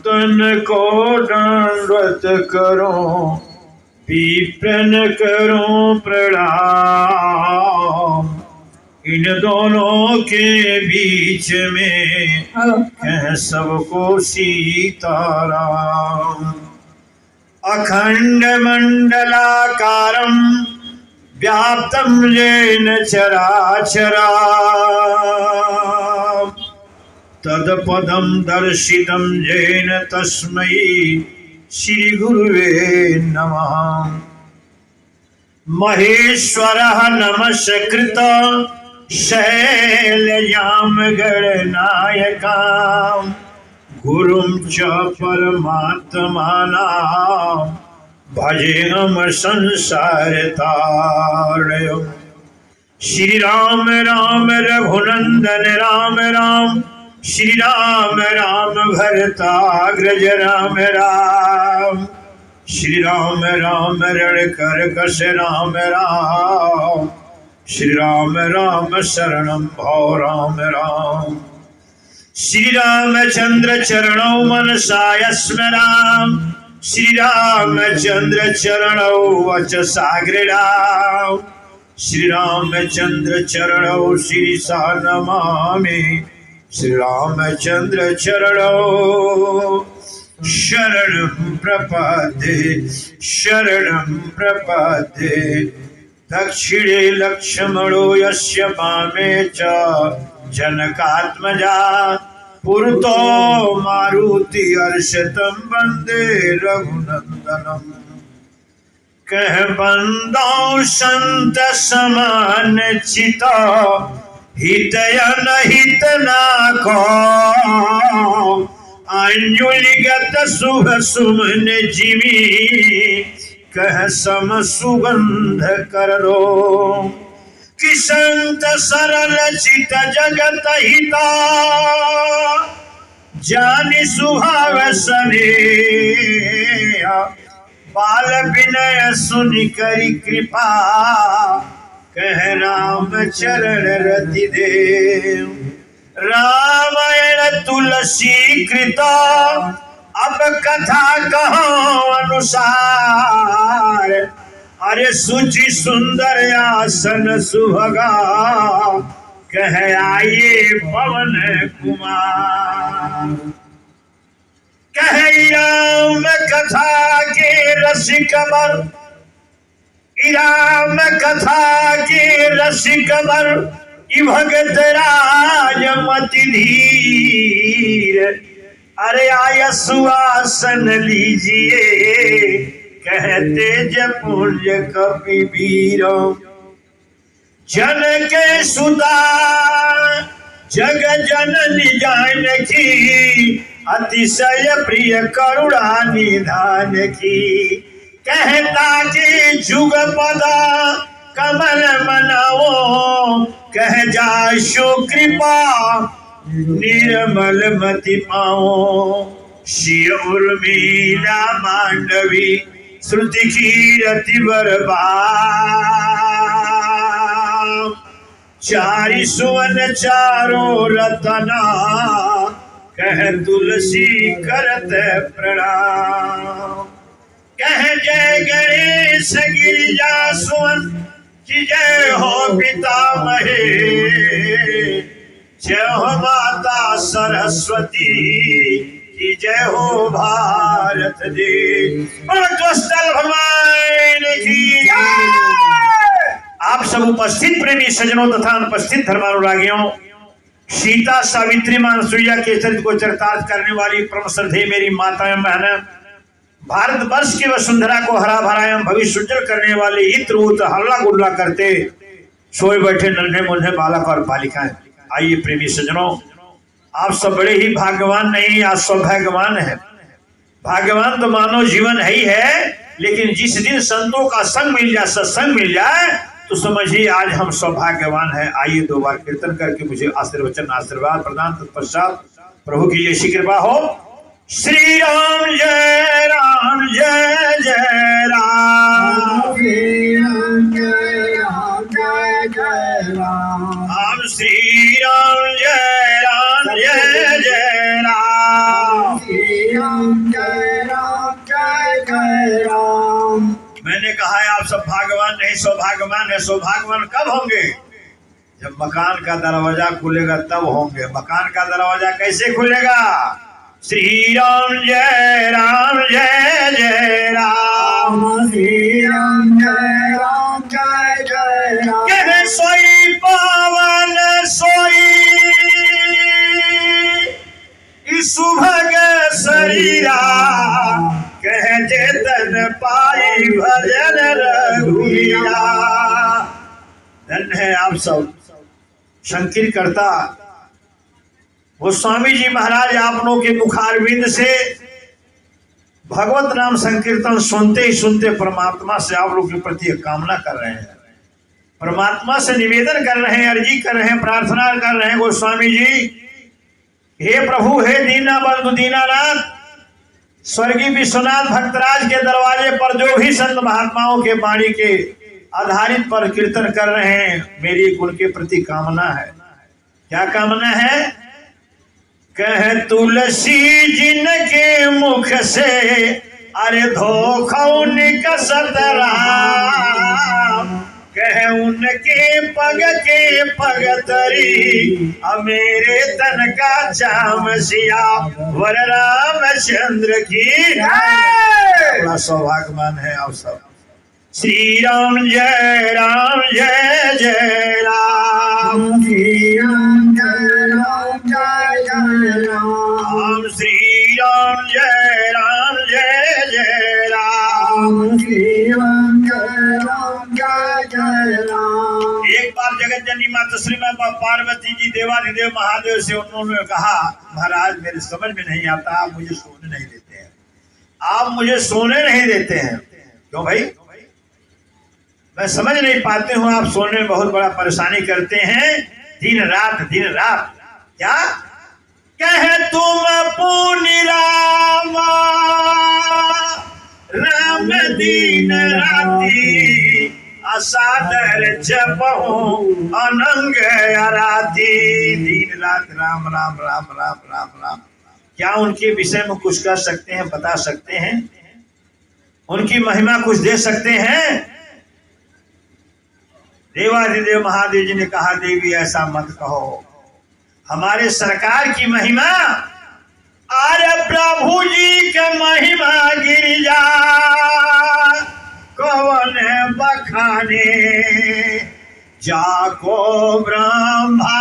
तन को दंडवत करूं, विप्रन करूं प्रणाम। इन दोनों के बीच में कह सबको सीताराम। अखंड मंडलाकारं व्याप्तं येन चराचरम् तत्पदं दर्शितं येन तस्मै श्री गुरुवे नमः। महेश्वरः नमस्कृत शैलयां गणनायकां गुरुं च परमात्मानं भजेऽहं संसारतारण्यम्। श्री राम राम रघुनंदन राम राम, श्री राम राम भरताग्रज राम राम, श्री राम राम रणकर्कश राम राम, श्री राम राम शरणं भो राम राम। श्री रामचंद्र चरणौ मनसा स्मराम, श्री रामचंद्र चरणौ वचसा गृह्णाम, श्री रामचंद्र चरणौ शिरसा नमामि, श्री रामचंद्र चरणौ शरणं प्रपद्ये शरणं प्रपद्ये। दक्षिणे लक्ष्मणो यस्य वामे च जनकात्मजा, पुरतो मारुति हर्षितं वन्दे रघुनन्दनम्। कह बंदो संत समान चिता, हितय नहित ना को। अंजुलिगत शुभ सुमन जिमी, कह सम सुगंध कर दो। कि संत सरल चित जगत हिता, जानि सुहाव सनेहा। बाल विनय सुनि करि कृपा, कह राम चरण रति देव। रामायण तुलसी कृता, अब कथा कहो अनुसार। अरे सुचि सुंदर आसन सुभगा, कह आइए पवन कुमार। कह राम कथा के रसिक बर, राम कथा के रसिक बर। भगत राजमति धीर, अरे आय सुआसन लीजिए, कहते जपुंज कपिवीर। जन के सुता जग जननी जानकी, अतिशय प्रिय करुणा निधान की। कहता कि जुग पदा कमल मनाओ, कह जाशु कृपा निर्मल मति पाओ। शिव उर्मिला मांडवी श्रुति कीरति बरबाम। चारि सुवन चारों रतना, कह तुलसी करत प्रणाम। कह जय गणेश गिरिजा सुवन, कि जय हो पितामहे। जय हो माता सरस्वती, कि जय हो भारत देश। भगवान की आप सब उपस्थित प्रेमी सज्जनों तथा अनुपस्थित धर्मानुरागियों, सीता सावित्री मानसूया के चरित्र को चरितार्थ करने वाली परम श्रद्धेय मेरी माता एवं बहन, भारतवर्ष की वसुंधरा को हरा भरा एवं भविष्य उज्जवल करने वाले हितरूत हल्ला गुल्ला करते सोए बैठे नन्हे मुन्हे बालक और बालिकाएं, आइए प्रेमी सज्जनों, आप सब बड़े ही भाग्यवान नहीं, आप सौभाग्यवान है। भाग्यवान तो मानव जीवन है ही है, लेकिन जिस दिन संतों का संग मिल जाए, सत्संग मिल जाए, तो समझिए आज हम सौभाग्यवान हैं। आइए 2 बार कीर्तन करके मुझे आशीर्वचन आशीर्वाद प्रदान, तत्पश्चात प्रभु की जैसी कृपा हो। श्री राम जय राम जय जय राम, श्री राम जय राम जय जय राम, श्री राम जय राम जय जय राम, श्री राम मैंने कहा है आप सब भाग्यवान नहीं सौभाग्यवान है। सौभाग्यवान कब होंगे? जब मकान का दरवाजा खुलेगा तब होंगे। मकान का दरवाजा कैसे खुलेगा? श्री राम जय राम जय जय राम, श्री राम जय राम जय जय राम। कह सोई पावन सोई सुभग शरीरा, कह चेतन पाई भजन रघुवीरा। धन्य है आप सब संकीर्तनकर्ता वो स्वामी जी महाराज। आप लोगों के मुखारविंद से भगवत नाम संकीर्तन सुनते ही सुनते परमात्मा से आप लोगों के प्रति कामना कर रहे हैं, परमात्मा से निवेदन कर रहे हैं, अर्जी कर रहे हैं, प्रार्थना कर रहे हैं। गोस्वामी जी हे प्रभु, हे दीना बंधु दीनानाथ, स्वर्गीय विश्वनाथ भक्तराज के दरवाजे पर जो भी संत महात्माओं के वाणी के आधारित पर कीर्तन कर रहे हैं, मेरी उनके प्रति कामना है। क्या कामना है? कह तुलसी जिनके मुख से अरे धोखौ निकसत राम, कह उनके पग के पगतरी मेरे तन का चाम सिया वर रामचंद्र की। बड़ा सौभाग्यवान है आप सब। श्री राम जय राम जय जय राम, श्री राम जय राम जय जय राम, श्री राम जय राम जय जय राम, श्री राम जय राम जय जय राम। एक बार जगत जननी माता श्री माता पार्वती जी देवाधिदेव महादेव से उन्होंने कहा, महाराज मेरे समझ में नहीं आता, आप मुझे सोने नहीं देते हैं, आप मुझे सोने नहीं देते हैं। क्यों भाई? मैं समझ नहीं पाते हूँ, आप सोने में बहुत बड़ा परेशानी करते हैं, दिन रात दिन रात। क्या कह तुम पुनि रामा राम दीन राती, असादर जपहु अनंग आराती। दिन रात राम राम राम राम राम राम। क्या उनके विषय में कुछ कह सकते हैं, बता सकते हैं? उनकी महिमा कुछ दे सकते हैं? देवाधिदेव महादेव जी ने कहा, देवी ऐसा मत कहो, हमारे सरकार की महिमा, अरे प्रभु जी के महिमा गिरिजा कौन बखाने, जाको ब्रह्मा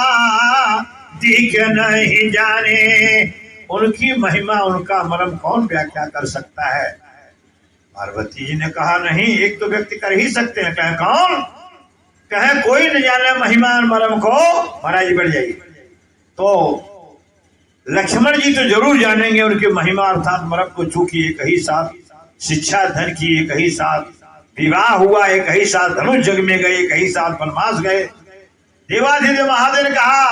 दिख नहीं जाने। उनकी महिमा उनका मर्म कौन व्याख्या कर सकता है? पार्वती जी ने कहा, नहीं, एक तो व्यक्ति कर ही सकते हैं। कहे कौन? कहे कोई न जाने महिमा मर्म को। महाराज बढ़ जाइए। तो लक्ष्मण जी तो जरूर जानेंगे उनकी महिमा अर्थात मर्म को, चूंकि एक ही साथ शिक्षा धन की, एक ही साथ विवाह हुआ, एक ही साथ धनुष जग में गए, एक ही साथ वनवास गए। देवाधिदेव महादेव ने कहा,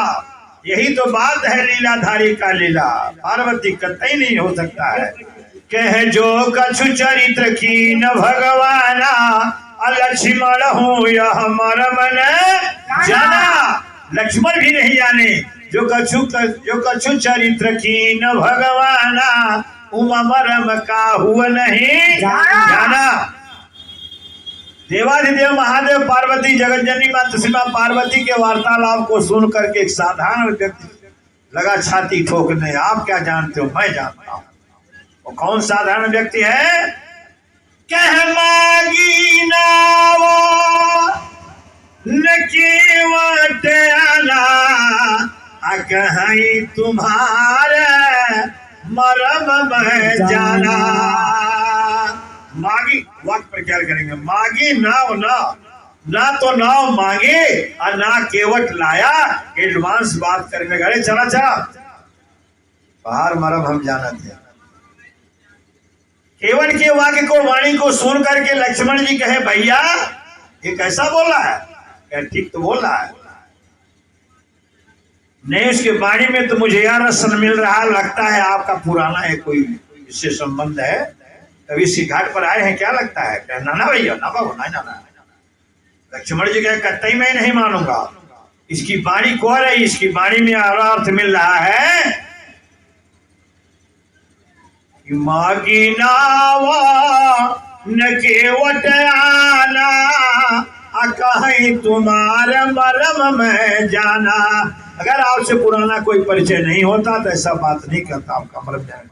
यही तो बात है लीलाधारी का लीला, पार्वती कतई नहीं हो सकता है। कह जो कछु चरित्र की न भगवाना, लक्ष्मण हूँ यह मर्म न जाना। लक्ष्मण भी नहीं जाने जो कछु चरित्र की न भगवाना, उमा मर्म का हुआ नहीं जाना। देवाधिदेव महादेव पार्वती जगत जननी माता श्री मां पार्वती के वार्तालाप को सुन करके एक साधारण व्यक्ति लगा छाती ठोकने। आप क्या जानते हो? मैं जानता हूं। वो कौन साधारण व्यक्ति है? कह मागी नावा न केवट आला, कहीं तुम्हारे मरम में जाना। मागी वक्त पर क्या करेंगे? मागी नाव ना तो नाव मांगे और ना केवट लाया। एडवांस बात करने गए, चला बाहर मरम हम जाना थे। केवट के वाक्य को वाणी को सुन करके लक्ष्मण जी कहे, भैया ये कैसा बोला है? कहे ठीक तो बोल रहा है, नहीं उसके वाणी में तो मुझे यार रसन मिल रहा, लगता है आपका पुराना है, कोई इससे संबंध है, कभी इसी घाट पर आए हैं क्या लगता है? कहे ना भैया, ना बाबू, ना। लक्ष्मण जी कहे, कतई मैं नहीं मानूंगा, इसकी वाणी कौन है? इसकी वाणी में अर्थ मिल रहा है मागी नावा न केवट आना कहीं तुम्हारा मरम में जाना। अगर आपसे पुराना कोई परिचय नहीं होता तो ऐसा बात नहीं करता, आपका मरम जाएगा।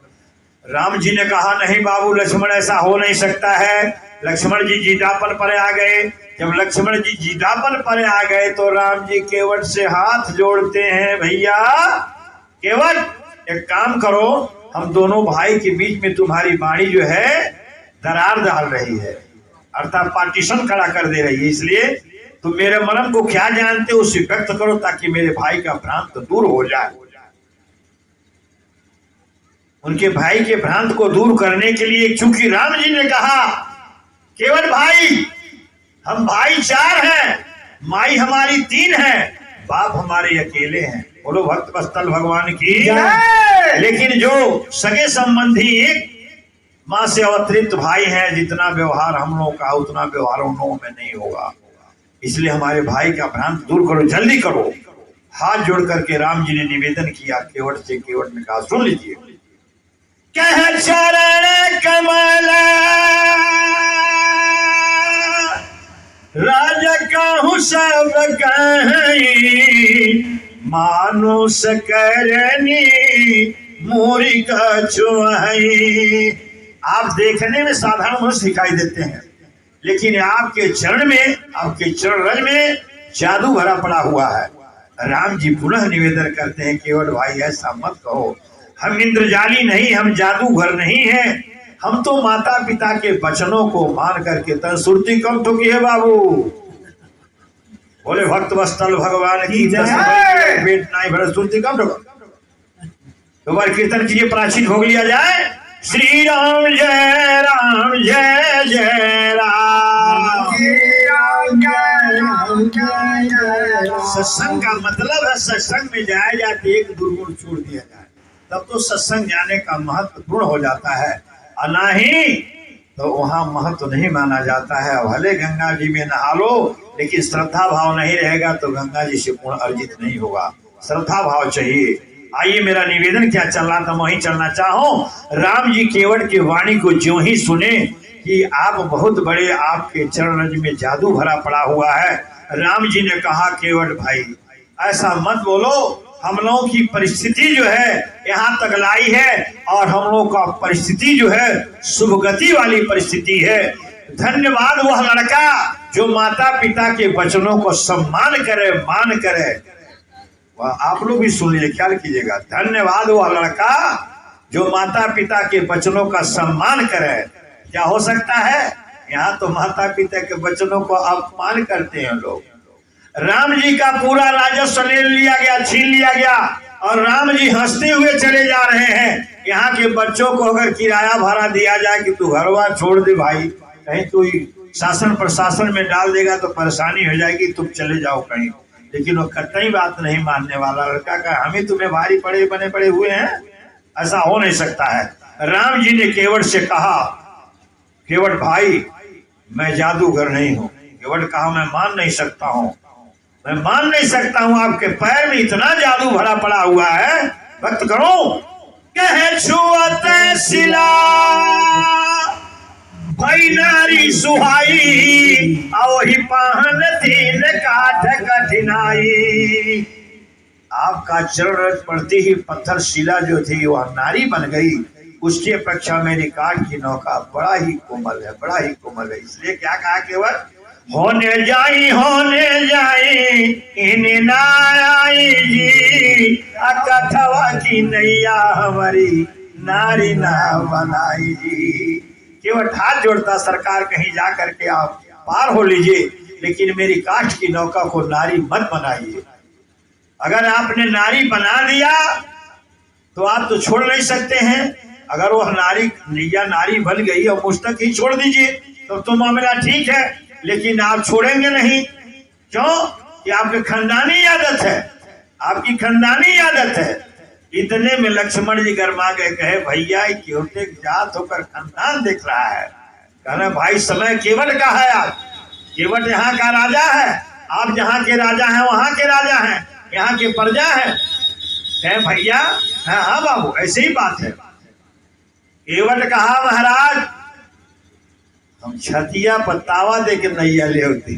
राम जी ने कहा नहीं बाबू लक्ष्मण ऐसा हो नहीं सकता है। लक्ष्मण जी जीदापन पर आ गए। जब लक्ष्मण जी जीदापन पर आ गए तो राम जी केवट से हाथ जोड़ते हैं, भैया केवट एक काम करो, हम दोनों भाई के बीच में तुम्हारी वाणी जो है दरार डाल रही है, अर्थात पार्टीशन खड़ा कर दे रही है, इसलिए तुम मेरे मरम को क्या जानते हो उसे व्यक्त करो ताकि मेरे भाई का भ्रांत दूर हो जाए। उनके भाई के भ्रांत को दूर करने के लिए चूंकि राम जी ने कहा केवट भाई हम भाई 4 हैं, माई हमारी 3 है, बाप हमारे अकेले हैं। बोलो भक्त वत्सल भगवान की। लेकिन जो सगे संबंधी एक माँ से अवतरित भाई हैं, जितना व्यवहार हम लोगों का उतना व्यवहार उन लोगों में नहीं होगा, इसलिए हमारे भाई का भ्रांत दूर करो, जल्दी करो। हाथ जोड़ करके राम जी ने निवेदन किया केवट से। केवट ने कहा सुन लीजिए, कह चरण कमल राजा कहूँ सब कहीं, मानुष करनी मोरी का चुहाई। आप देखने में साधारण मनुष्य दिखाई देते हैं, लेकिन आपके चरण में, आपके चरण रज में जादू भरा पड़ा हुआ है। राम जी पुनः निवेदन करते हैं केवट भाई ऐसा मत कहो, हम इंद्रजाली नहीं, हम जादूगर नहीं हैं, हम तो माता पिता के वचनों को मान करके तन सुरती कम ठोकी है बाबू। बोले भक्त वत्सल भगवान की पेट नहीं भरा सुरती कम ठोका। तो बार कीर्तन कीजिए, प्राचीन भोग लिया जाए। श्री राम जय जय राम। सत्संग का मतलब है सत्संग में जाया जाए एक दुर्गुण छोड़ दिया जाए, तब तो सत्संग जाने का महत्वपूर्ण हो जाता है, और नहीं तो वहाँ महत्व नहीं माना जाता है। भले गंगा जी में नहा लो, लेकिन श्रद्धा भाव नहीं रहेगा तो गंगा जी से पूर्ण अर्जित नहीं होगा। श्रद्धा भाव चाहिए। आइए, मेरा निवेदन क्या चल रहा था, वहीं चलना चाहूं। राम जी केवट की वाणी को ज्यों ही सुने कि आप बहुत बड़े, आपके चरण रज में जादू भरा पड़ा हुआ है। राम जी ने कहा केवट भाई ऐसा मत बोलो, हम लोगों की परिस्थिति जो है यहाँ तक लाई है, और हम लोगों का परिस्थिति जो है शुभगति वाली परिस्थिति है। धन्यवाद वह लड़का जो माता पिता के वचनों को सम्मान करे, मान करे। आप लोग भी सुन लीजिए, ख्याल कीजिएगा। धन्यवाद वह लड़का जो माता पिता के वचनों का सम्मान करे। क्या हो सकता है, यहाँ तो माता पिता के वचनों को अपमान करते हैं लोग। राम जी का पूरा राजस्व ले लिया गया, छीन लिया गया, और राम जी हंसते हुए चले जा रहे हैं। यहाँ के बच्चों को अगर किराया भाड़ा दिया जाए कि तू घरवा छोड़ दे भाई, कहीं तू शासन प्रशासन में डाल देगा तो परेशानी हो जाएगी, तुम चले जाओ कहीं, लेकिन वो कतई बात नहीं मानने वाला लड़का का, हमें तुम्हें भारी पड़े बने पड़े हुए हैं, ऐसा हो नहीं सकता है। राम जी ने केवट से कहा केवट भाई मैं जादूगर नहीं हूँ। केवट कहा मैं मान नहीं सकता हूँ, मैं मान नहीं सकता हूँ, आपके पैर में इतना जादू भरा पड़ा हुआ है, भक्त करो। कहे छुअत शिला भई नारी सुहाई, वही पाहन तीन काठ कठिनाई। आपका चरण पड़ते ही पत्थर शिला जो थी वह नारी बन गई, उसकी अपेक्षा मेरी काठ की नौका बड़ा ही कोमल है, बड़ा ही कोमल है। इसलिए क्या कहा केवल होने जाई इन्हें ना आई जी, कथवा की नैया हमारी नारी ना बनाई जी। केवल हाथ जोड़ता सरकार कहीं जा करके आप पार हो लीजिए, लेकिन मेरी काठ की नौका को नारी मत बनाइए। अगर आपने नारी बना दिया तो आप तो छोड़ नहीं सकते हैं। अगर वह नारी या नारी बन गई और मुझ तक ही छोड़ दीजिए तो मामला ठीक है, लेकिन आप छोड़ेंगे नहीं। क्यों? कि आपकी खानदानी आदत है, आपकी खानदानी आदत है। इतने में लक्ष्मण जी गरमा गए, कहे भैया केवटे जात होकर खानदान देख रहा है। कहना भाई समय केवट का है, आप केवट यहाँ का राजा है, आप जहाँ के राजा हैं वहां के राजा हैं, यहाँ के प्रजा है। कहे भैया हाँ हाँ बाबू ऐसे ही बात है। केवट कहा महाराज हम छतिया पर तावा दे के नैया ले होती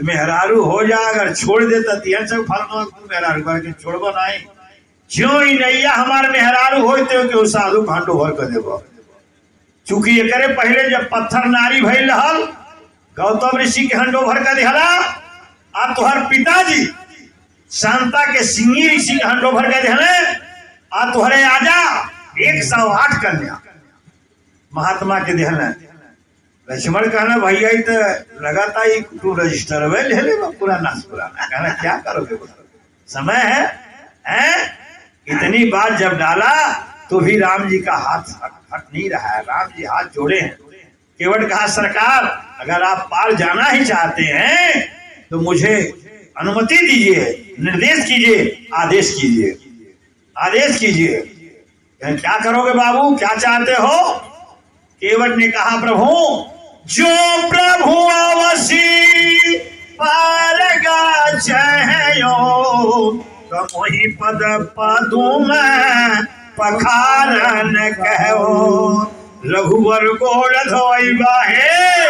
मेहरारू हो जा अगर छोड़ देता तिहन से फल मेहरारू करके छोड़बो नहीं ज्यों ही नैया हमारे मेहरारू होते हो साधु भांडो भर कर देबो। चूंकि ये करे पहले जब पत्थर नारी भइल रहल गौतम ऋषि के हंडो भर कर दिहला आ तुहर पिताजी शांता के सिंगी ऋषि के हंडो भर कर दिहले आ तुहरे आजा 108 कन्या महात्मा के दिहले। लक्ष्मण कहना भैया तो लगाता ही तू रजिस्टर में ले ले पूरा नाश पुराना कहना क्या करोगे समय है? इतनी बात जब डाला तो भी राम जी का हाथ हट नहीं रहा है। राम जी हाथ जोड़े हैं। केवट कहा सरकार अगर आप पार जाना ही चाहते हैं तो मुझे अनुमति दीजिए, निर्देश कीजिए, आदेश कीजिए, आदेश कीजिए। क्या करोगे बाबू, क्या चाहते हो? केवट ने कहा प्रभु जो प्रभु अवसी पारगा चाहो तो वही पद पदू में पखारन कहो। रघुवर गोड़ धोइबा हे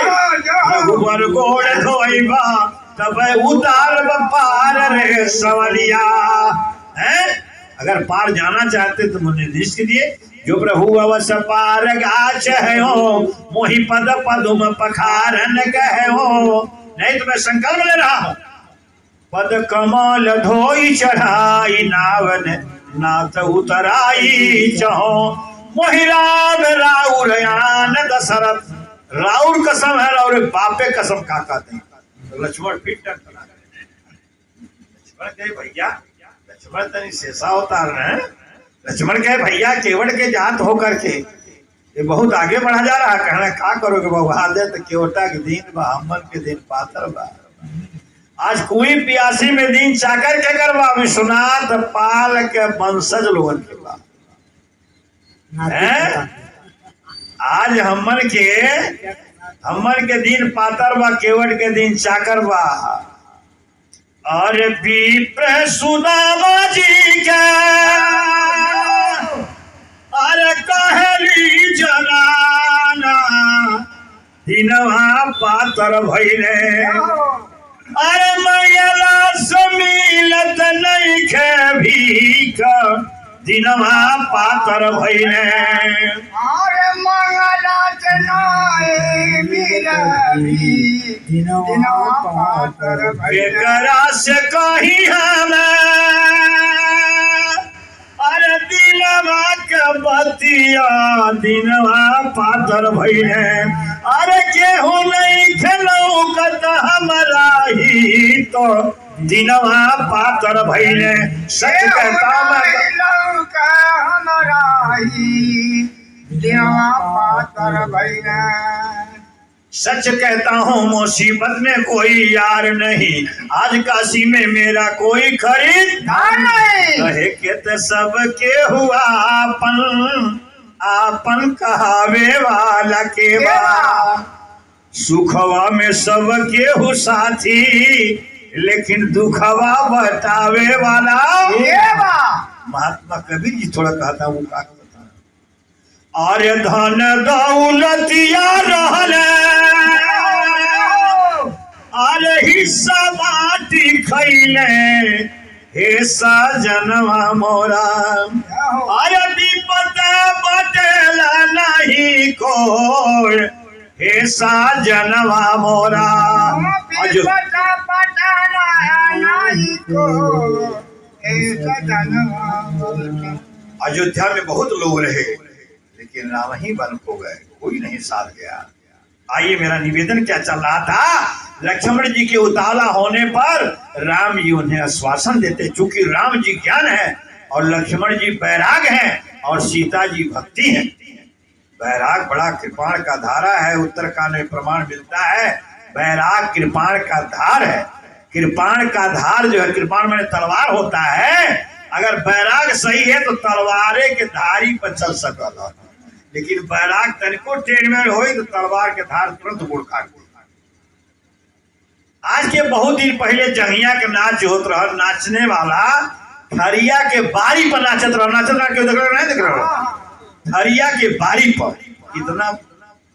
रघुवर गोड़ धोइबा तब उतार पार रे सवलिया है। अगर पार जाना चाहते तो मुझे निर्देश कीजिए। जो प्रभु अवस पार गाछ हो मोहि पद पदुम पखारन कहो। नहीं तो मैं संकल्प ले रहा हूं पद कमल धोई चढ़ाई नावन नाथ उतराई चहो। मोहि राम राउर आन दशरथ राउर कसम है राउर बापे कसम का कहते हैं। तो लक्ष्मण फिर टकरा लक्ष्मण कहे भैया लक्ष्मण तनी शेषा अवतार है। लक्ष्मण कहे भैया केवट के जात होकर के ये बहुत आगे बढ़ा जा रहा। कहना का करोगे बाबा दे तो केवटा के दिन बा हमन के दिन पातर बा। आज कोई पियासी में दिन चाकर के करवा विश्वनाथ पाल के वंशज लोगन के बा आज हमन के दिन पातर बा केवट के दिन चाकर बा। और विप्र सुदामा जी के अरे कहली जनाना दिनवा पातर भइले। अरे मैला समिलत नहीं खे भीख दिनवा पातर भइले। अरे मंगला चनाए मिलवी दिनवा पातर भइले। एकरा से कही हमें अरे दिनवा के बतिया दिनवा पातर भइले। अरे केहू नहीं खेलौकत हमरा ही तो दिनवा पातर भइले। सच कहता सच कहता हूँ मुसीबत में कोई यार नहीं। आज काशी में मेरा कोई खरीदार नहीं। कहे के तो सबके हुआ आपन कहावे वाला के बा। सुखवा में सबके हो साथी लेकिन दुखवा बतावे वाला महात्मा कबीर जी थोड़ा कहता वो का और धन दौलतिया रहल अरे हिस्सा बाटी खैले हे सजनवा मोरा। अरे विपद बटेला नहीं कोई हे सजनवा मोरा। अयोध्या में बहुत लोग रहे लेकिन राम ही बन हो गए, कोई नहीं साथ गया। आइए मेरा निवेदन क्या चल रहा था। लक्ष्मण जी के उतावला होने पर राम जी उन्हें आश्वासन देते। चूंकि राम जी ज्ञान है और लक्ष्मण जी बैराग हैं और सीता जी भक्ति हैं। बैराग बड़ा कृपाण का धारा है। उत्तरकांड में प्रमाण मिलता है बैराग कृपाण का धार है। कृपाण का धार जो है कृपाण में तलवार होता है। अगर बैराग सही है तो तलवारे के धारी पर चल सकता, लेकिन बैराग तनिको टेढ़ मेढ़ हो तो तलवार के धार तुरंत गोड़ काट दे। आज के बहुत दिन पहले जंगिया के नाच होत रहा। नाचने वाला थरिया के बारी पर नाचत रहा। नाचत रहा क्यों देख रहा नहीं देख रहा थरिया के बारी पर। इतना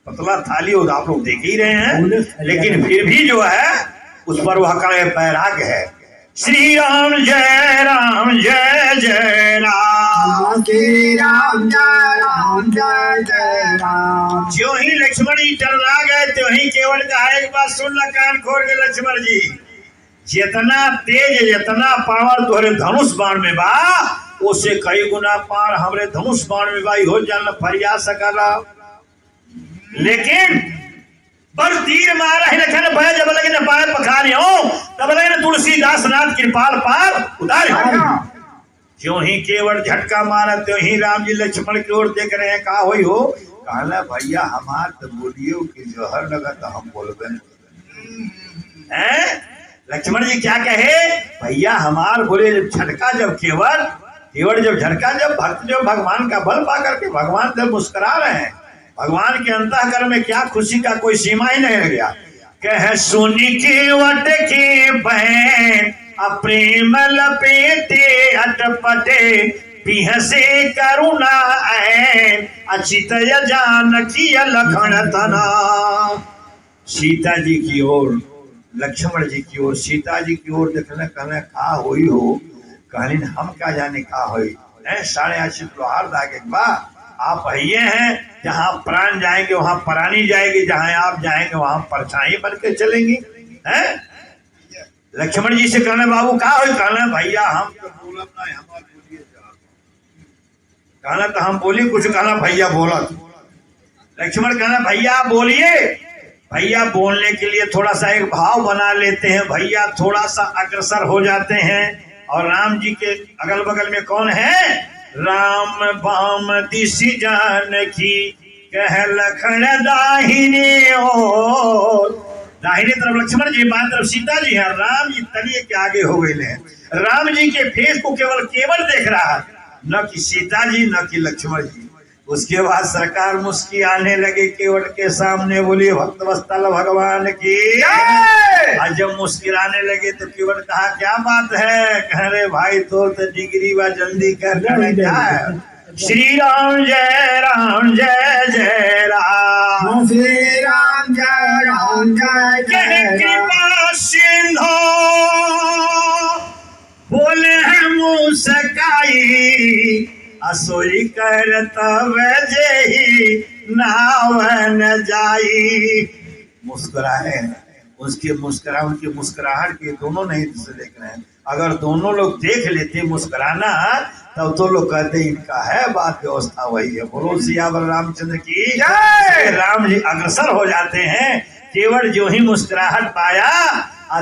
पतला थाली हो, आप लोग देख ही रहे हैं, लेकिन फिर भी जो है उस पर वह का बैराग है। श्री राम जय जय राम। श्री राम जय जय राम। ज्यों ही लक्ष्मण जी टरला गए त्यों ही केवल कहा, एक बात सुन ला कान खोल के लक्ष्मण जी, जितना तेज जितना पावर तोहरे धनुष बाण में बा, उससे कई गुना पार हमरे धनुष बाण में बाई हो जान फरिया सकला। लेकिन पर तीर मारा ही लखन भय, जब लगे न पाए पखारे हो, तब लगे न तुलसीदास नाथ कृपाल पार उतारे। ज्यों ही केवल झटका मारा त्यों ही राम जी लक्ष्मण की ओर देख रहे हैं। कहा होई हो? कहला भैया हमार तो बोलियो कि जहर लगा तो हम बोलबे हैं। लक्ष्मण जी क्या कहे? भैया हमार बोले झटका जब केवल जब झटका, जब भक्त जो भगवान का बल पा करके भगवान जब मुस्कुरा रहे हैं, भगवान के अंतःकरण में क्या खुशी का कोई सीमा ही नहीं रह गया। कह सुनी केवट के बहन अप्रेम लपेटे अटपटे, पिह से करुणा ऐन अचित जानकी लखन तना। सीता जी की ओर, लक्ष्मण जी की ओर, सीता जी की ओर देखने कहने कहा होई हो? कहलिन हम क्या जाने कहा होई। 8.5 लोहार दागे बा, आप भैये हैं, जहाँ प्राण जाएंगे वहां प्राणी जाएगी, जहाँ आप जाएंगे वहां परछाई बन के चलेंगी। हैं? लक्ष्मण जी से कहना बाबू कहा हो? कहना भैया हम तो बोलब ना, हमार बोलिए कहना तो हम बोली कुछ, कहना भैया बोला। लक्ष्मण कहना भैया आप बोलिए। भैया बोलने के लिए थोड़ा सा एक भाव बना लेते हैं, भैया थोड़ा सा अग्रसर हो जाते हैं। और राम जी के अगल बगल में कौन है? राम बाम दिशि जानकी कह लखन दाहिने ओर। दाहिने तरफ लक्ष्मण जी, बाएं तरफ सीता जी है। राम जी तलिए के आगे हो गए हैं। राम जी के फेस को केवल देख रहा है, न कि सीता जी न कि लक्ष्मण जी। उसके बाद सरकार मुस्की आने लगे केवट के सामने, बोली भक्त वत्सल भगवान की। और जब मुस्कुराने लगे तो केवट कहा क्या बात है? कह रहे भाई तो डिग्री व जल्दी कर क्या है? श्री राम जय जय राम। श्री राम जय जय कृपा सिंधु बोले है मुस्काई, असोई करतब जेहि नावन जाई। मुस्कुराए, उसकी मुस्कुराहट के दोनों नहीं से देख रहे हैं। अगर दोनों लोग देख लेते मुस्कुराना, तब तो लोग कहते इनका है बात व्यवस्था वही है। बोलो सियावर रामचंद्र की जय। राम जी अग्रसर हो जाते हैं, केवल जो ही मुस्कुराहट पाया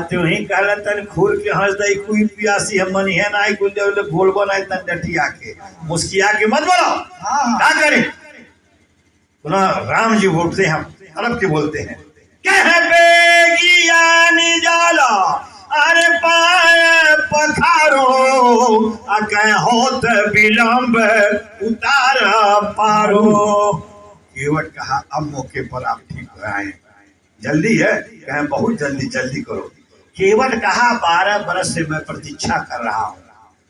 त्यों ही कहला तन खूर के हंस दई कोई पियासी हम मनी है ना कुल बोलबो ना तन डटिया के मुस्किया के मत बोलो। क्या करें? राम जी बोलते हैं, अरब के बोलते हैं, कह बेगियान जाला अरे पाए पखारो, कह होत विलंब उतार पारो। केवट कहा अब मौके पर आप ठीक हो आए, जल्दी है? कहें बहुत जल्दी करो। केवट कहा 12 बरस से मैं प्रतीक्षा कर रहा हूँ,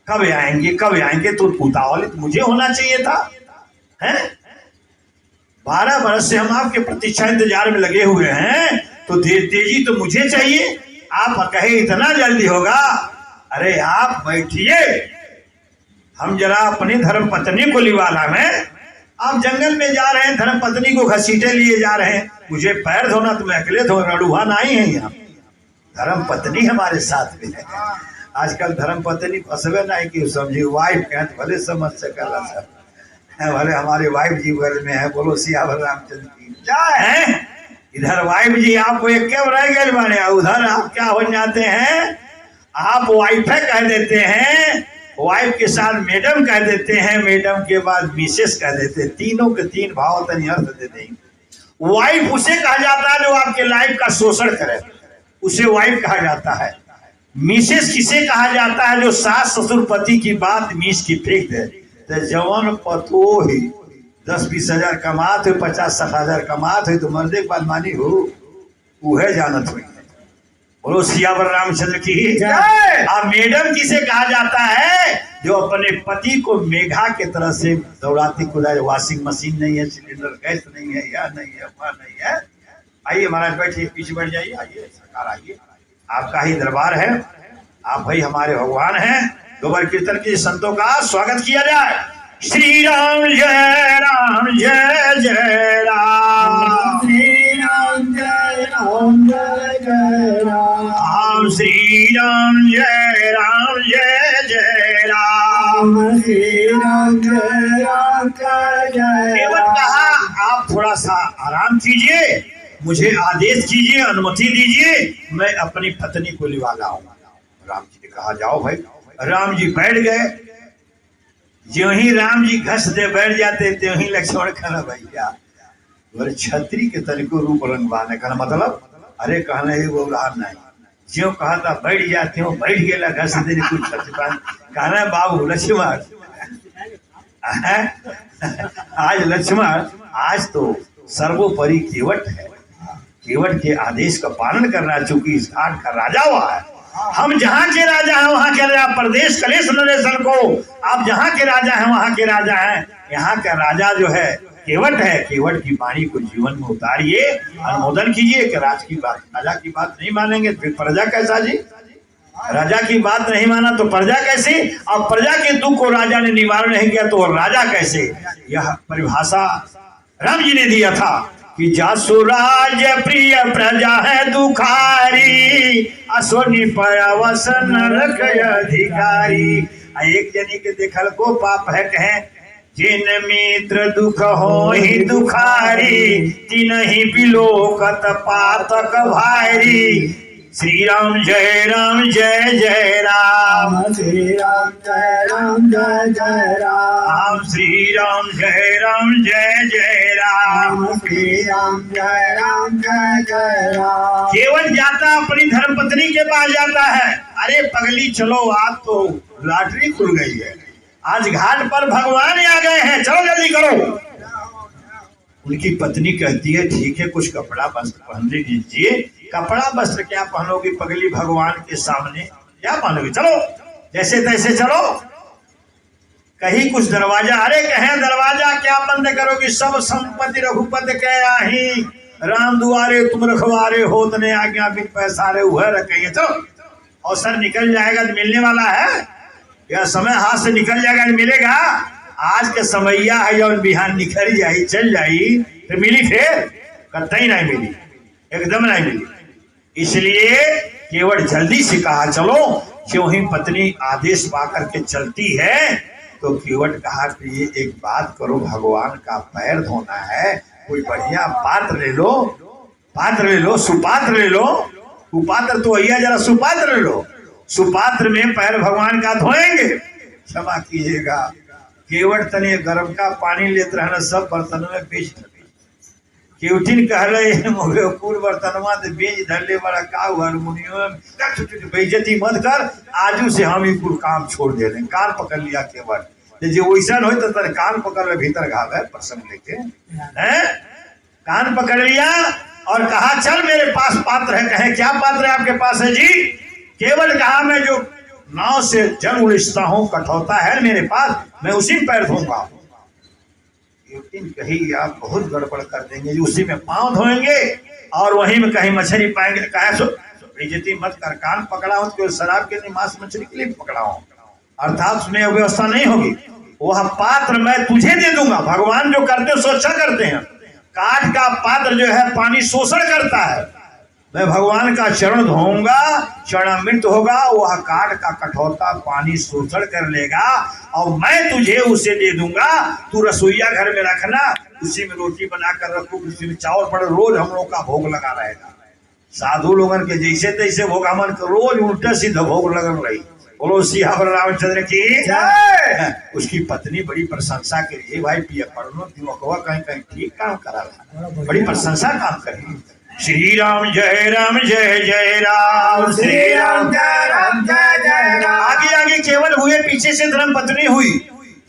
कब आएंगे? तो उतावली तो मुझे होना चाहिए था। हैं? 12 बरस से हम आपके प्रतीक्षा इंतजार में लगे हुए हैं, तो तेजी तो मुझे चाहिए। आप कहे इतना जल्दी होगा? अरे आप बैठिए, हम जरा अपनी धर्म पत्नी को लिवाला में, आप जंगल में जा रहे हैं, धर्म पत्नी को घसीटे लिए जा रहे हैं, मुझे पैर धोना तो मैं अकेले धो, रड़ुआ नहीं है यहाँ, धर्म पत्नी हमारे साथ में है। आजकल धर्म पत्नी फंसवे नहीं कि समझी वाइफ कहें तो भले समझ सकला सर, भले हमारे वाइफ जी घर में है। बोलो सियावर रामचंद्र की जय। इधर वाइफ जी आपको एक क्यों रह गए माने, उधर आप क्या हो जाते हैं? आप वाइफे कह देते हैं, वाइफ के साथ मैडम कह देते हैं, मैडम के बाद मिसेस कह देते हैं, तीनों के तीन भाव तनी अर्थ देते हैं। वाइफ उसे कहा जाता है जो आपके लाइफ का शोषण करे, उसे वाइफ कहा जाता है। मिसेस किसे कहा जाता है? जो सास ससुर पति की बात मीस की फेंक दे। तो जवान पतो ही 10-20 हजार कमात हो, 50-60 हजार कमात हो, तो मर्दे के बाद मानी हो वह जानत हुई। बोलो सियावर रामचंद्र की जय। अब मैडम किसे कहा जाता है? जो अपने पति को मेघा के तरह से दौड़ाती कुदाई, वॉशिंग मशीन नहीं है, सिलेंडर गैस नहीं है, यह नहीं है, वह नहीं है। आइए महाराज बैठिए, पीछे बैठ जाइए, आइए सरकार आइए, आपका ही दरबार है, आप भाई हमारे भगवान हैं। दोबारा कीर्तन की संतों का स्वागत किया जाए। श्री राम जय राम जय जय राम, श्री राम जय राम जय जय राम, श्री राम जय राम जय जय राम, श्री राम जय राम जय जय केवल राम। कहा आप थोड़ा सा आराम कीजिए, मुझे आदेश कीजिए, अनुमति दीजिए, मैं अपनी पत्नी को लिवा लाऊं। राम जी ने कहा जाओ भाई। राम जी बैठ गए। ज्यों ही राम जी घस दे बैठ जाते, त्यों ही लक्ष्मण कहना भैया बोले छतरी के तरीको रूप रंग बाने कहना मतलब अरे कहना है वो नहीं, ज्यों कहा था बैठ जाते हो, बैठ गया घस दे कुछ कहना है बाबू लक्ष्मण आज लक्ष्मण आज तो सर्वोपरि केवट है, केवट के आदेश का पालन करना, चूंकि इस घाट का राजा हुआ है। हम जहाँ के राजा हैं वहाँ के राजा, प्रदेश कलेश नरेशन को आप जहाँ के राजा हैं वहाँ के राजा हैं। यहाँ का राजा जो है केवट है, केवट की वाणी को जीवन में उतारिए, अनुमोदन कीजिए कि राज की बात, राजा की बात नहीं मानेंगे फिर प्रजा कैसा जी? राजा की बात नहीं माना तो प्रजा कैसे? और प्रजा के दुख को राजा ने निवारण नहीं किया तो राजा कैसे? यह परिभाषा राम जी ने दिया था कि जासु राज प्रिय प्रजा है दुखारी, असोनी पयावसन रख अधिकारी। एक जनी के देखल को पाप है कहे, जिन मित्र दुख हो ही दुखारी, तिन ही बिलोकत पातक भारी। श्री राम जय जय राम, श्री राम जय राम जय जय राम, श्री राम जय जय राम, श्री राम जय राम जय जय राम। केवल जाता अपनी धर्मपत्नी के पास जाता है, अरे पगली चलो आज तो लॉटरी खुल गई है, आज घाट पर भगवान आ गए हैं, चलो जल्दी करो। उनकी पत्नी कहती है ठीक है कुछ कपड़ा वस्त्र पहन लीजिए। कपड़ा वस्त्र क्या पहनोगी पगली भगवान के सामने, क्या पहनोगी? चलो जैसे तैसे चलो। कहीं कुछ दरवाजा, अरे कहें दरवाजा क्या बंद करोगी, सब संपत्ति रघुपति के आही, राम दुआरे तुम रखवारे होत ने आज्ञा बिन पैसारे वह रखेंगे। चलो अवसर निकल जाएगा, मिलने वाला है, यह समय हाथ से निकल जाएगा, मिलेगा। आज के समैया है जब बिहान निखर जाई चल जाई तो मिली, फिर कतई नहीं मिली, एकदम नहीं मिली। इसलिए केवल जल्दी से कहा चलो। क्यों ही पत्नी आदेश पा करके चलती है तो केवट कहा कि ये एक बात करो, भगवान का पैर धोना है, कोई बढ़िया पात्र ले लो, पात्र ले लो, सुपात्र ले लो, कुपात्र तो भैया जरा सुपात्र ले लो, सुपात्र में पैर भगवान का धोएंगे। क्षमा कीजिएगा, केवट तने गर्म का पानी लेते रहना, सब बर्तन में बेच केवटिन कह रहे मोगे पूर्व बर्तनवा तो बेच धरले वाला का हारमोनियम बेइज्जती मत कर, आजू से हम ही कुल काम छोड़ दे रहे। कान पकड़ लिया केवट, जो वैसा हो तो तेरे कान पकड़ ले, भीतर घाव है प्रसंग लेके हैं, कान पकड़ लिया और कहा चल मेरे पास पात्र है। कहे क्या पात्र है आपके पास है जी? केवल कहा मैं जो नाव से जल उड़ता हूँ, कठौता है मेरे पास, मैं उसी में पैर धोऊंगा। कहीं आप बहुत गड़बड़ कर देंगे जी, उसी में पांव धोएंगे और वहीं में कहीं मछली पाएंगे। कहा सो बेइज्जती मत कर, कान पकड़ा हो तो शराब के लिए मांस मछली के लिए पकड़ा हो, अर्थात उसमें व्यवस्था नहीं होगी। वह पात्र मैं तुझे दे दूंगा। भगवान जो करते सोचा करते हैं, काठ का पात्र जो है पानी शोषण करता है, मैं भगवान का चरण धोऊंगा, चरणामृत होगा, वह काठ का कठौता पानी शोषण कर लेगा और मैं तुझे उसे दे दूंगा। तू रसोईया घर में रखना, उसी में रोटी बनाकर रखो, उसी में चावल पड़े, रोज हम लोग का भोग लगा रहेगा। साधु लोगन के जैसे तैसे भोग हमन के रोज उल्टा सीधा भोग लगल रही। बोलो सियावर रामचंद्र की जय। उसकी पत्नी बड़ी प्रशंसा करी, भाई पिया पढ़ो दिवकवा कहीं कहीं ठीक काम करा, बड़ी प्रशंसा काम करी। श्री राम जय जय राम, श्री राम जय जय राम। आगे आगे केवल हुए, पीछे से धर्मपत्नी हुई।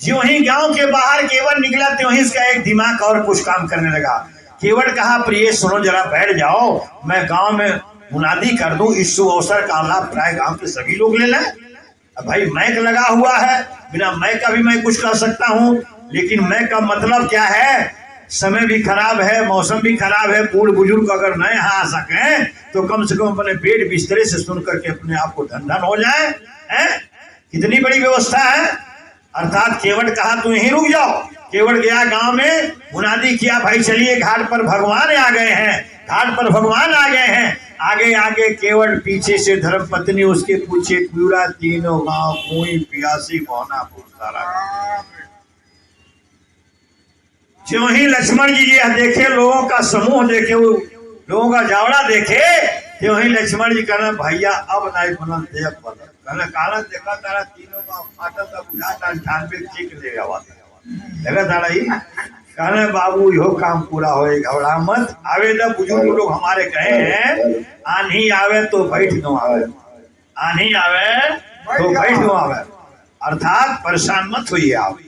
ज्यों ही गांव के बाहर केवल निकला त्यों ही इसका एक दिमाग और कुछ काम करने लगा। केवल कहा प्रिय सुनो जरा बैठ जाओ, मैं गांव में मुनादी कर दूं, इस शुभ अवसर का लाभ प्राय गांव के सभी लोग ले लें। अब भाई मैक लगा हुआ है, बिना मैक का भी मैं कुछ कह सकता हूँ, लेकिन मैक का मतलब क्या है? समय भी खराब है, मौसम भी खराब है, बूढ़ बुजुर्ग अगर नहीं आ सके तो कम से कम अपने बेड बिस्तरे से सुन करके अपने आप को धन धन हो जाए। कितनी बड़ी व्यवस्था है। अर्थात केवट कहा तुम यहीं रुक जाओ। केवट गया गांव में, मुनादी किया भाई चलिए घाट पर भगवान आ गए हैं, घाट पर भगवान आ गए हैं। आगे आगे केवट, पीछे से धर्म पत्नी, उसके पूछे पूरा तीनों गांव कोई पियासी मोहना पूछता रहा। जो ही लक्ष्मण जी ये देखे, लोगों का समूह देखे, लोगों का जावड़ा देखे, तो ही लक्ष्मण जी कहना भैया अब नहीं बनल देव बनल। कहना काला देखा तारा तीनों का फाटा का बुझा 98 चीख ले आवा देखा तारा ही। कहना बाबू यो काम पूरा होए, घबरा मत। आवे ना बुजुर्ग लोग हमारे कहे हैं, आंधी आवे तो बैठ दो आवे, आंधी आवे तो बैठ दो आवे, अर्थात परेशान मत होइए आप।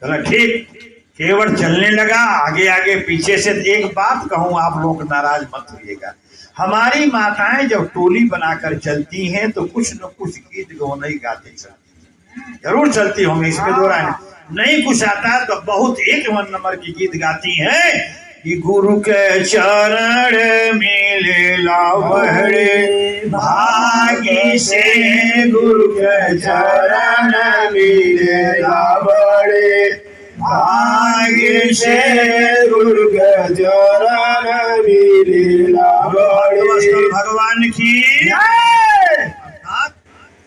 कहना ठीक। केवट चलने लगा आगे आगे, पीछे से। एक बात कहूं, आप लोग नाराज मत होइएगा, हमारी माताएं जब टोली बनाकर चलती हैं तो कुछ न कुछ गीत गौनई गाती चलती हैं, जरूर चलती होंगी, इसमें दो राय नहीं। कुछ आता तो बहुत एक नंबर की गीत गाती हैं कि गुरु के चरण मिले लावड़े भागी से, गुरु के चरण मिले लावड़े भाग्य से, गुरु के चरण मिले लावड़े। भगवान की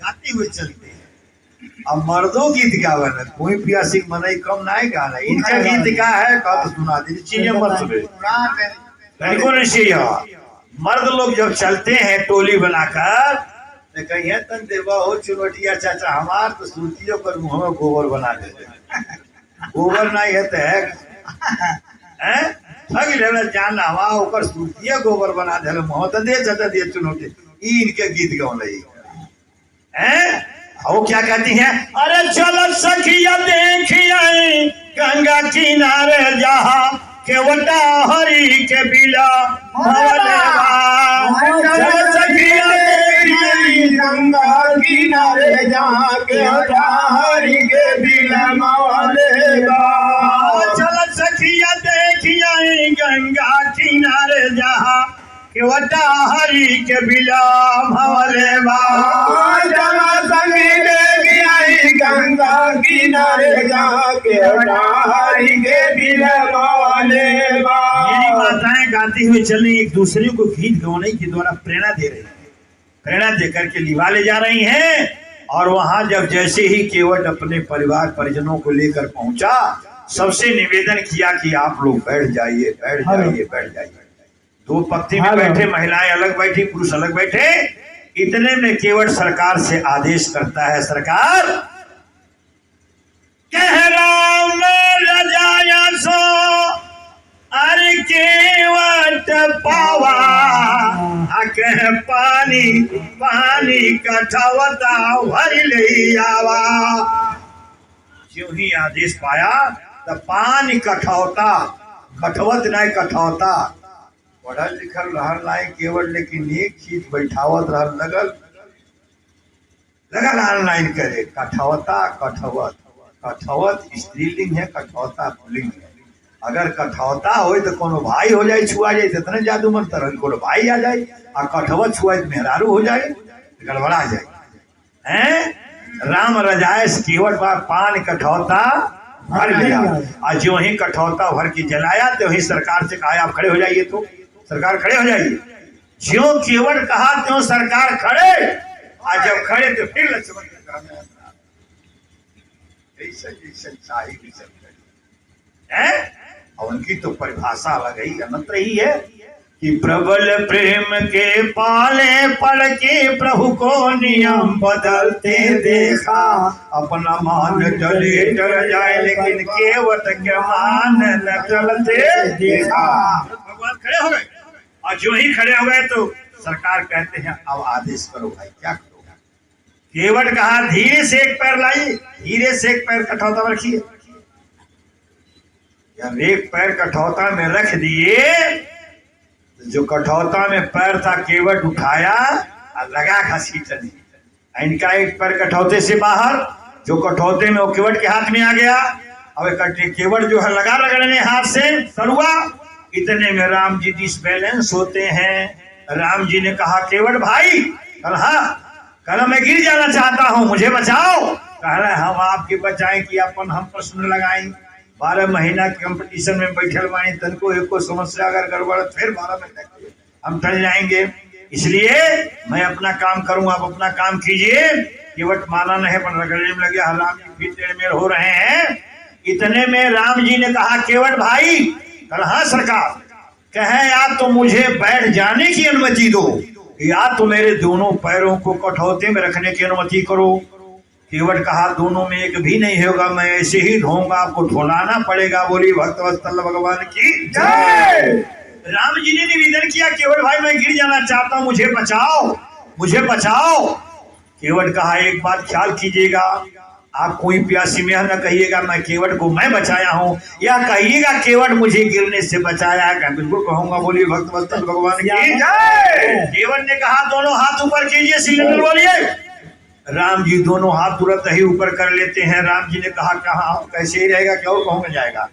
गाती हुई चलती है। अब मर्दों गीत गावे न, कोई पियासी मनई कम नहीं गाना। इनका गीत का है कहा तो सुना दीजिए, चीजें मत सुने बिल्कुल नहीं। मर्द लोग जब चलते हैं टोली बनाकर, तो कहिए तन देवा हो चुनौतिया चाचा हमार तो सूतियों पर मुंह में गोबर बना देते। गोबर नहीं है तो है ठग लेना जान हवा ऊपर सूतिया गोबर बना दे मोहत दे चाचा दे चुनौती। इनके गीत गाँव नहीं है। वो क्या कहती हैं? अरे चल सखिया देखिया गंगा किनारे जहा केवटा हरि के बिला चल सखिया देखिया गंगा किनारे जहा केवटा हरि के बिला चल सखिया देखिया गंगा किनारे जहा केवटा हरि के बिला भवले गंगा किनारे जाके मेरी माताएं गाती हुई चलने एक दूसरे को गीत गौने के द्वारा प्रेरणा दे रही है, प्रेरणा देकर के लिवा ले जा रही हैं। और वहां जब जैसे ही केवट अपने परिवार परिजनों को लेकर पहुंचा, सबसे निवेदन किया कि आप लोग बैठ जाइए, बैठ जाइए, बैठ जाइए। दो पंक्ति में बैठे, महिलाएं अलग बैठी, पुरुष अलग बैठे। इतने में केवट सरकार से आदेश करता है, सरकार कह राम रजाया सो अरे केवट पावा, कह पानी पानी कठवता भर ले आवा। जो ही आदेश पाया तब पानी कठौता, कठवत नहीं कठौता। पढ़ल लिखल रहल नहीं केवल, लेकिन एक चीज बैठावत रहल, लगल ऑनलाइन करे कठौता कठवत। कठवत स्त्रीलिंग है, कठौता पुल्लिंग है। अगर कठौता हो तो कोनो भाई हो जाए, छुआ जाए तो इतने जादू मन तरह कोनो भाई आ जाए, और कठवत छुआ तो मेहरारू हो जाए, गड़बड़ा जाए हैं। राम रजाए केवट बार पान कठौता भर लिया, और जो ही कठौता भर के जलाया तो वही सरकार से कहा आप खड़े हो जाइए। तो सरकार खड़े हो जाइए। ज्यों केवट कहा त्यों सरकार खड़े, और जब खड़े तो फिर लक्ष्मण और उनकी तो परिभाषा अलग ही अनंत रही है कि प्रबल प्रेम के पाले पड़ के प्रभु को नियम बदलते देखा। अपना मान चले डर जाए, लेकिन केवट के मान न चलते देखा। भगवान खड़े हो गए, और जो ही खड़े हो गए तो सरकार कहते हैं अब आदेश करो भाई, क्या करो। केवट कहा धीरे से एक पैर लाइए, धीरे से एक पैर कठौता में रखिए। जब एक पैर कठौता में रख दिए, जो कठौता में पैर था केवट उठाया और लगा घसीटने। इनका एक पैर कठौते से बाहर, जो कठौते में वो केवट के हाथ में आ गया। अब केवट जो है लगा रगड़ने हाथ से तरुआ। इतने में राम जी डिसबैलेंस होते हैं। राम जी ने कहा केवट भाई, कल मैं गिर जाना चाहता हूँ, मुझे बचाओ। कह रहे हम आपके बचाएं कि अपन हम प्रश्न लगाएं। 12 महीना के कंपटीशन में बैठल बाई, तन को एक को समस्या अगर गड़बड़ फिर 12 महीना के हम टल जाएंगे, इसलिए मैं अपना काम करूं, आप अपना काम कीजिए। केवट माना नहीं, पर रगड़ने में लगे। राम जी फिर टेढ़मेढ़ हो रहे हैं। इतने में राम जी ने कहा केवट भाई, हाँ सरकार, कहे या तो मुझे बैठ जाने की अनुमति दो, या तो मेरे दोनों पैरों को कठौते में रखने की अनुमति करो। केवट कहा दोनों में एक भी नहीं होगा, मैं ऐसे ही धोऊंगा, आपको धोलाना पड़ेगा। बोली भक्तवत्सल भगवान की जय। राम जी ने निवेदन किया केवट भाई मैं गिर जाना चाहता हूं, मुझे बचाओ, मुझे बचाओ। केवट कहा एक बात ख्याल कीजिएगा, आप कोई प्यासी में न कहिएगा मैं केवट को मैं बचाया हूं, या कहिएगा केवट मुझे गिरने से बचाया है। बिल्कुल कहूंगा। बोलिए भक्तवत्सल भगवान की जय। केवट ने कहा दोनों हाथ ऊपर कीजिए, सिलेंडर बोलिए। राम जी दोनों हाथ तुरंत ही ऊपर कर लेते हैं। राम जी ने कहा कहा कैसे ही रहेगा, क्या और कहूंगा जाएगा।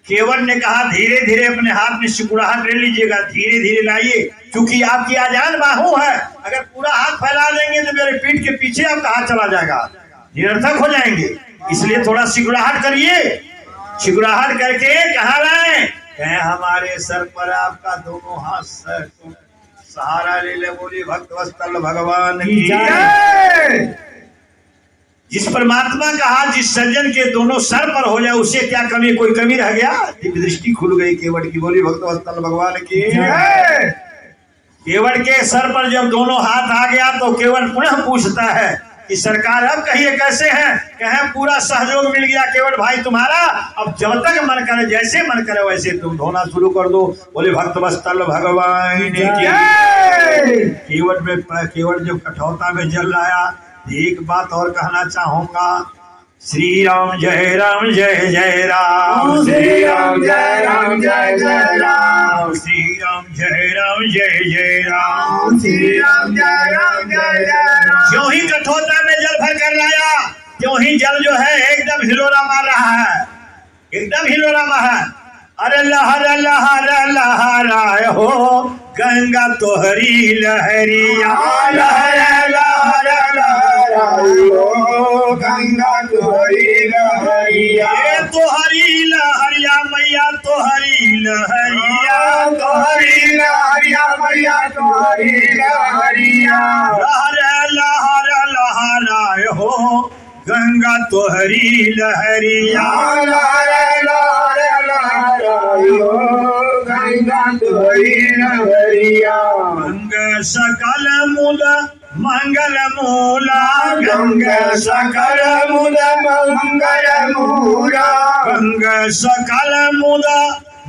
केवट ने कहा धीरे धीरे अपने हाथ में सिकुड़ाहट ले लीजिएगा, धीरे धीरे लाइए, क्योंकि आपकी आजान बाहु है। अगर पूरा हाथ फैला देंगे तो मेरे पीठ के पीछे आपका हाथ चला जाएगा, निरर्थक हो जाएंगे। इसलिए थोड़ा सिकुड़ाहट करिए। सिकुड़ाहट करके कहा लाए, कहे हमारे सर पर आपका दोनों हाथ सर सहारा ले ले। बोली भक्तवत्सल भगवान की जय। जिस परमात्मा कहा जिस सज्जन के दोनों सर पर हो जाए उसे क्या कमी, कोई कमी रह गया। दिव्य दृष्टि खुल गई केवट की। बोली भक्तवत्सल भगवान की जय। केवट के सर पर जब दोनों हाथ आ गया तो केवट पुनः पूछता है कि सरकार अब कहिए कैसे हैं। कहे पूरा सहयोग मिल गया केवट भाई तुम्हारा, अब जब तक मन करे जैसे मन करे वैसे तुम धोना शुरू कर दो। बोले भक्तवत्सल भगवान की जय। केवट जब कठौता में जल आया, एक बात और कहना चाहूंगा। श्री राम जय राम जय जय राम, श्री राम जय राम जय जय राम, श्री राम जय राम जय जय राम, श्री राम जय राम जय जय राम। क्यों ही कठौता में जल भर कर लाया, क्यों ही जल जो है एकदम हिलोरा मार रहा है, एकदम हिलोरा मार है। अरे लहर लहर लहराए हो गंगा तोहरी लहरिया, लहर लहर लहराए हो गंगा तोहरी लहरिया, तोहरी लहरिया मैया तोहरी लहरिया, तोहरी लहरिया मैया तोहरी लहरिया, लहर लहर लहराए हो गंगा तोहरी लहरिया, लहर लहर लहराए हो गंगा तोहरी लहरिया। गंग सकल मूल मंगल मूला, गंग सकल मूल मंगल मूला, गंग सकल मूल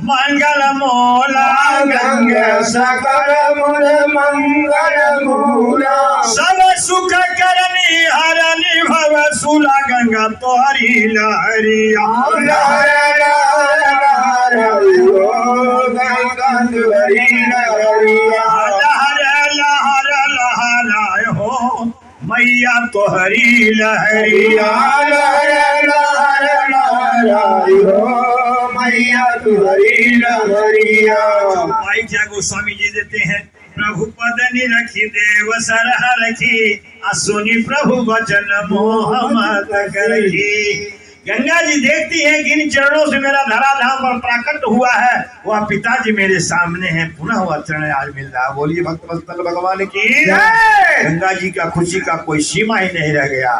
मंगल मूला, गंग सकल मूल मंगल मूला, सब सुख करनी हरनी भव सुला गंगा तोहरी लहरिया, लहर लहर लहराए हो गंगा तोहरी लहरिया, लहर लहर लहराए हो मैया तोहरी लहरिया, लहर लहर लहराए हो मैया तोहरी लहरिया। भाई क्या गोस्वामी जी देते हैं, प्रभु पद निरखी देव सरह रखी, सुनी प्रभु वचन मोह मत करखी। गंगा जी देखती है कि इन चरणों से मेरा धराधाम पर प्राकट हुआ है, वह पिताजी मेरे सामने हैं, पुनः वह चरण आज मिल रहा। बोलिए भक्तवत्सल भगवान की जय। गंगा जी का खुशी का कोई सीमा ही नहीं रह गया।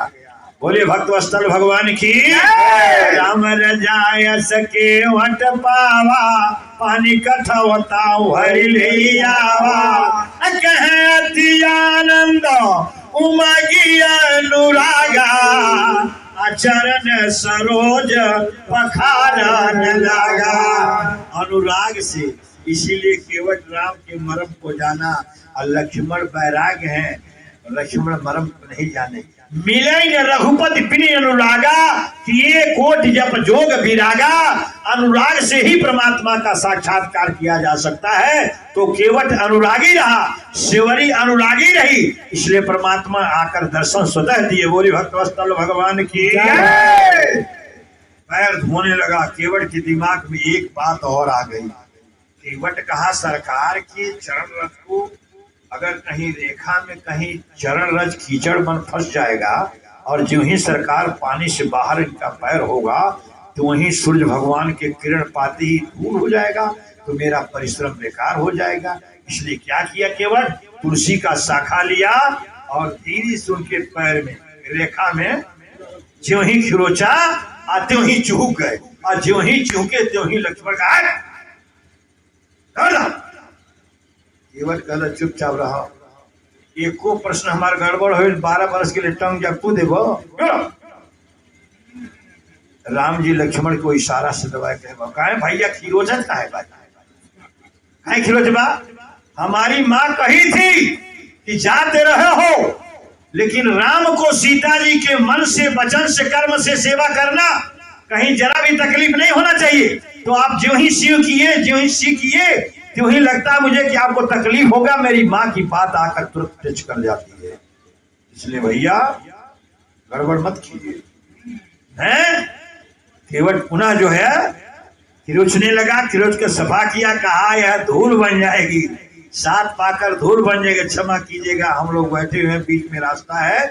बोलिए भक्तवत्सल भगवान की जय। राम रजाय सके वट पावा, पानी कठौता हरि ले आवा, कहे अति आनंद उमगी अनुरागा, चरण सरोज पखारन लगा। अनुराग से, इसीलिए केवट राम के मर्म को जाना, और लक्ष्मण बैराग हैं, लक्ष्मण मर्म को नहीं जाने। मिले न रघुपति बिन अनुरागा कि ये कोट जप जोग विरागा। अनुराग से ही परमात्मा का साक्षात्कार किया जा सकता है। तो केवट अनुरागी रहा, शिवरी अनुरागी रही, इसलिए परमात्मा आकर दर्शन स्वतः दिए। बोली भक्तवत्सल भगवान की। पैर धोने लगा, केवट के दिमाग में एक बात और आ गई। केवट कहा सरकार के चरण रथ को अगर कहीं रेखा में कहीं चरण रज कीचड़ बन फंस जाएगा और जो ही सरकार पानी से बाहर इनका पैर होगा तो वहीं सूर्य भगवान के किरण पाते ही धूल हो जाएगा, तो मेरा परिश्रम बेकार हो जाएगा। इसलिए क्या किया केवट, तुलसी का शाखा लिया और धीरे से उनके पैर में रेखा में ज्यों ही खिरोचा और त्यों ही चूक गए, और ज्यों ही चूके त्यों ही लक्ष्मण का केवट कहला चुपचाप रहा। एको प्रश्न हमारे गड़बड़ हो 12 वर्ष के लिए टंग जपू देव। राम जी लक्ष्मण को इशारा से दबाए कहे भैया खिरोचत का है भाई, खिरोचबा हमारी माँ कही थी कि जाते रहे हो, लेकिन राम को सीता जी के मन से वचन से कर्म से सेवा करना कहीं जरा भी तकलीफ नहीं होना चाहिए। तो आप जो ही शिव किए जो ही सी किए त्यों ही लगता है मुझे कि आपको तकलीफ होगा। मेरी माँ की बात आकर तुरंत टच कर जाती है, इसलिए भैया गड़बड़ मत कीजिए। हैं केवट पुनः जो है खिरोचने लगा, खिरोच के सफा किया, कहा यह धूल बन जाएगी, साथ पाकर धूल बन जाएगी, क्षमा कीजिएगा हम लोग बैठे हुए हैं, बीच में रास्ता है,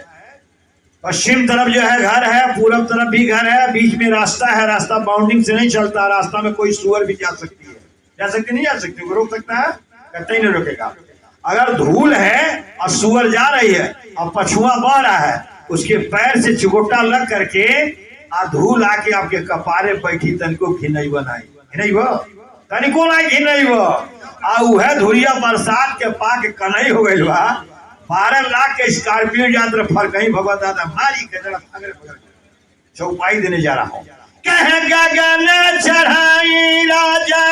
पश्चिम तरफ जो है घर है, पूरब तरफ भी घर है, बीच में रास्ता है, रास्ता बाउंडिंग से नहीं चलता, रास्ता में कोई सुअर भी जा सकती है, जा सकती नहीं जा सकती, वो रोक सकता है, कतई नहीं रोकेगा। अगर धूल है और सुअर जा रही है और पछुआ बह रहा है, उसके पैर से चिकोटा लग करके आ धूल आके आपके कपारे बैठी, तनिको घिनई बनाई घिनई वो तनिको ना घिनई वो आ उहे धुरिया बरसात के पाके कनई हो गइल बा। 12 लाख के स्कॉर्पियो यात्रा फर कहीं भगवत दादा मारी के जरा पकड़ चौपाई देने जा रहा हूँ। कह गगन चढ़ाई राजा,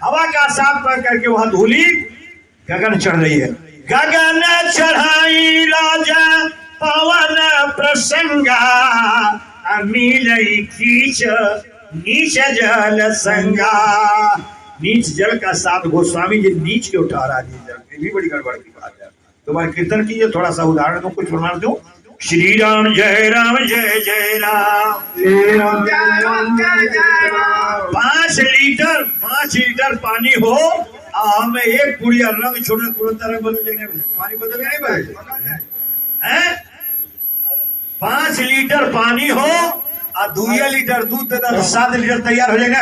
हवा का साफ कर करके वहां धूली गगन चढ़ रही है। गगन चढ़ाई राजा पवन प्रसंगा, मिलई कीच नीच जल संगा। नीच जल का साथ गोस्वामी जी नीच के उठा रहा है जल, ये भी बड़ी गड़बड़ की बात है। तुम्हारे कीर्तन कीजिए, थोड़ा सा उदाहरण दो, कुछ प्रमाण दो। श्री राम जय राम जय जय राम, जय राम जय राम जय जय राम। 5 लीटर पानी हो हमें एक पुड़िया रंग छोड़ना, तुरंत रंग बदल जाएगा, पानी बदल नहीं भाई है। 5 लीटर पानी हो और 2 लीटर दूध देता तो 7 लीटर तैयार हो जाएगा।